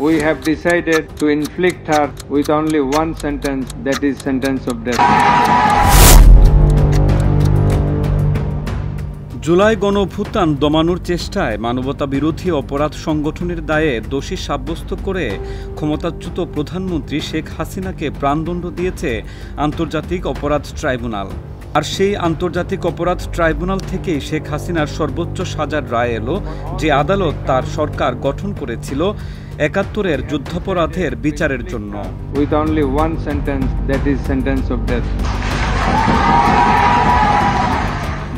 We have decided to inflict her with only one sentence, that is sentence of death. July গণঅভ্যুত্থান দমানোর চেষ্টায় মানবতা বিরোধী অপরাধ সংগঠনের দায়ে দোষী সাব্যস্ত করে ক্ষমতাচ্যুত প্রধানমন্ত্রী শেখ হাসিনাকে প্রাণদণ্ড দিয়েছে আন্তর্জাতিক অপরাধ ট্রাইব্যুনাল। আর সেই আন্তর্জাতিক অপরাধ ট্রাইব্যুনাল থেকেই শেখ হাসিনার সর্বোচ্চ সাজার রায় এলো, যে আদালত তার সরকার গঠন করেছিল ৭১-এর যুদ্ধাপরাধের বিচারের জন্য। With only one sentence, that is sentence of death.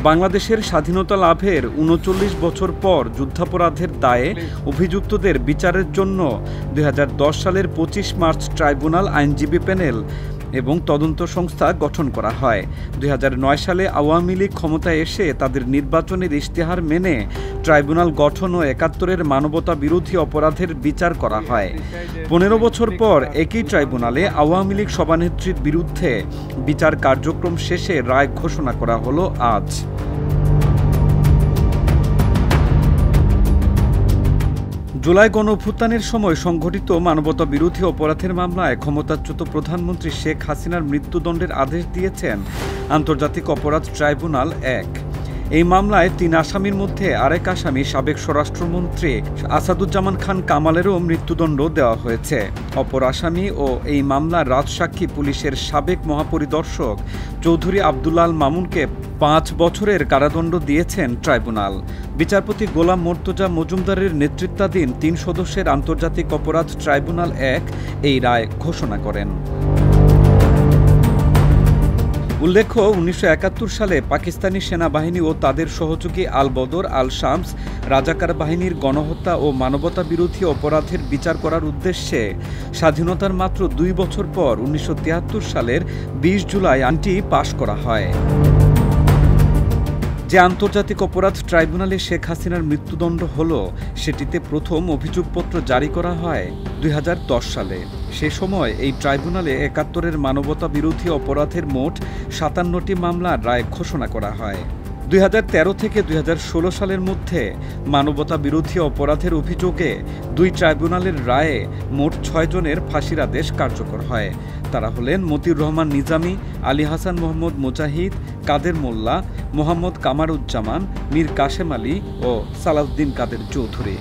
বাংলাদেশের স্বাধীনতা লাভের ৩৯ বছর পর যুদ্ধাপরাধের দায়ে অভিযুক্তদের বিচারের জন্য ২০১০ সালের ২৫ মার্চ ট্রাইব্যুনাল আইনজীবী প্যানেল এবং তদন্ত সংস্থা গঠন করা হয়। ২০০৯ সালে আওয়ামী লীগ ক্ষমতায় এসে তাদের নির্বাচনের ইশতেহার মেনে ট্রাইব্যুনাল গঠন ও ৭১-এর মানবতা বিরোধী অপরাধের বিচার করা হয়। ১৫ বছর পর একই ট্রাইব্যুনালে আওয়ামী লীগ সভানেত্রীর বিরুদ্ধে বিচার কার্যক্রম শেষে রায় ঘোষণা করা হলো আজ। জুলাই গণঅভ্যুত্থানের সময় সংঘটিত মানবতা বিরোধী অপরাধের মামলায় ক্ষমতাচ্যুত প্রধানমন্ত্রী শেখ হাসিনার মৃত্যুদণ্ডের আদেশ দিয়েছেন আন্তর্জাতিক অপরাধ ট্রাইব্যুনাল ১। এই মামলায় ৩ আসামির মধ্যে আরেক আসামি সাবেক স্বরাষ্ট্রমন্ত্রী আসাদুজ্জামান খান কামালেরও মৃত্যুদণ্ড দেওয়া হয়েছে। অপর আসামি ও এই মামলার রাজসাক্ষী পুলিশের সাবেক মহাপরিদর্শক চৌধুরী আব্দুল্লাহ আল মামুনকে ৫ বছরের কারাদণ্ড দিয়েছেন ট্রাইব্যুনাল। বিচারপতি গোলাম মর্তুজা মজুমদারের নেতৃত্বাধীন ৩ সদস্যের আন্তর্জাতিক অপরাধ ট্রাইব্যুনাল ১ এই রায় ঘোষণা করেন। উল্লেখ্য, ১৯৭১ সালে পাকিস্তানি সেনাবাহিনী ও তাদের সহযোগী আল বদর, আল শামস রাজাকার বাহিনীর গণহত্যা ও মানবতা বিরোধী অপরাধের বিচার করার উদ্দেশ্যে স্বাধীনতার মাত্র ২ বছর পর ১৯৭৩ সালের ২০ জুলাই আইনটি পাশ করা হয়। যে আন্তর্জাতিক অপরাধ ট্রাইব্যুনালে শেখ হাসিনার মৃত্যুদণ্ড হল, সেটিতে প্রথম অভিযোগপত্র জারি করা হয় ২০১০ সালে। সে সময় এই ট্রাইব্যুনালে ৭১-এর মানবতা বিরোধী অপরাধের মোট ৫৭টি মামলার রায় ঘোষণা করা হয়। ২০১৩ থেকে ২০১৬ সালের মধ্যে মানবতা বিরোধী অপরাধের অভিযোগে ২ ট্রাইব্যুনালের রায়ে মোট ৬ জনের ফাঁসির আদেশ কার্যকর হয়। তারা হলেন মতিউর রহমান নিজামী, আলী হাসান মোহাম্মদ মুজাহিদ, কাদের মোল্লা, মোহাম্মদ কামারুজ্জামান, মীর কাশেম আলী ও সালাউদ্দিন কাদের চৌধুরী।